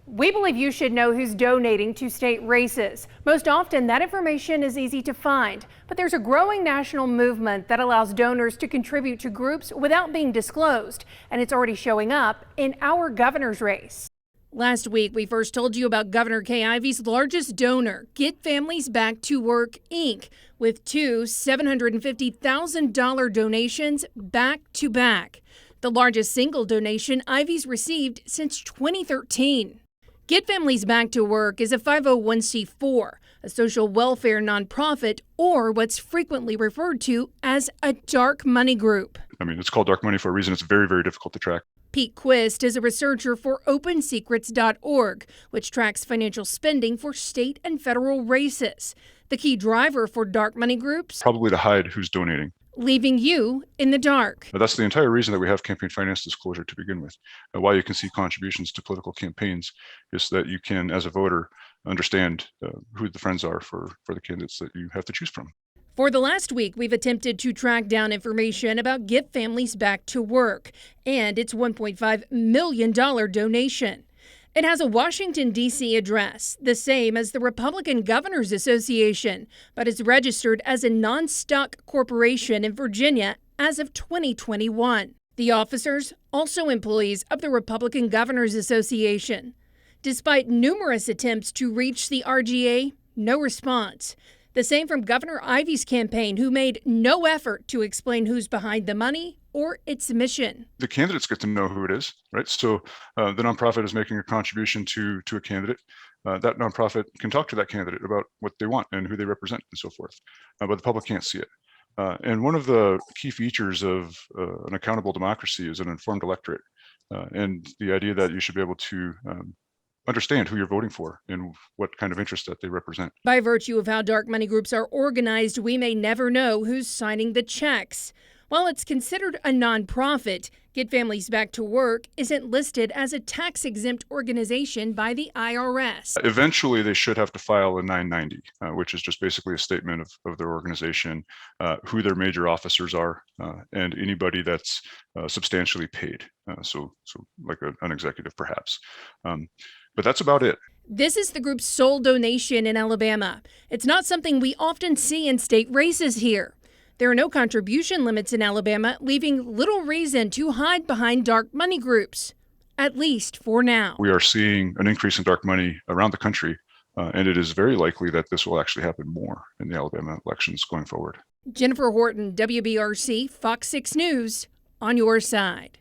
We believe you should know who's donating to state races. Most often, that information is easy to find, but there's a growing national movement that allows donors to contribute to groups without being disclosed, and it's already showing up in our governor's race. Last week, we first told you about Governor Kay Ivey's largest donor, Get Families Back to Work, Inc., with two $750,000 donations back to back, the largest single donation Ivey's received since 2013. Get Families Back to Work is a 501c4, a social welfare nonprofit, or what's frequently referred to as a dark money group. It's called dark money for a reason. It's very, very difficult to track. Pete Quist is a researcher for OpenSecrets.org, which tracks financial spending for state and federal races. The key driver for dark money groups? Probably to hide who's donating, leaving you in the dark. That's the entire reason that we have campaign finance disclosure to begin with. Why you can see contributions to political campaigns is so that you can, as a voter, understand who the friends are for the candidates that you have to choose from. For the last week, we've attempted to track down information about Get Families Back to Work and its $1.5 million donation. It has a Washington, D.C. address, the same as the Republican Governors Association, but is registered as a non-stock corporation in Virginia as of 2021. The officers, also employees of the Republican Governors Association. Despite numerous attempts to reach the RGA, no response. The same from Governor Ivey's campaign, who made no effort to explain who's behind the money or its mission. The candidates get to know who it is, right? So the nonprofit is making a contribution to a candidate. That nonprofit can talk to that candidate about what they want and who they represent and so forth, but the public can't see it. And one of the key features of an accountable democracy is an informed electorate, and the idea that you should be able to understand who you're voting for and what kind of interest that they represent. By virtue of how dark money groups are organized, we may never know who's signing the checks. While it's considered a nonprofit, Get Families Back to Work isn't listed as a tax-exempt organization by the IRS. Eventually, they should have to file a 990, which is just basically a statement of their organization, who their major officers are, and anybody that's substantially paid. So like an executive, perhaps. But that's about it. This is the group's sole donation in Alabama. It's not something we often see in state races here. There are no contribution limits in Alabama, leaving little reason to hide behind dark money groups, at least for now. We are seeing an increase in dark money around the country, and it is very likely that this will actually happen more in the Alabama elections going forward. Jennifer Horton, WBRC, Fox 6 News, on your side.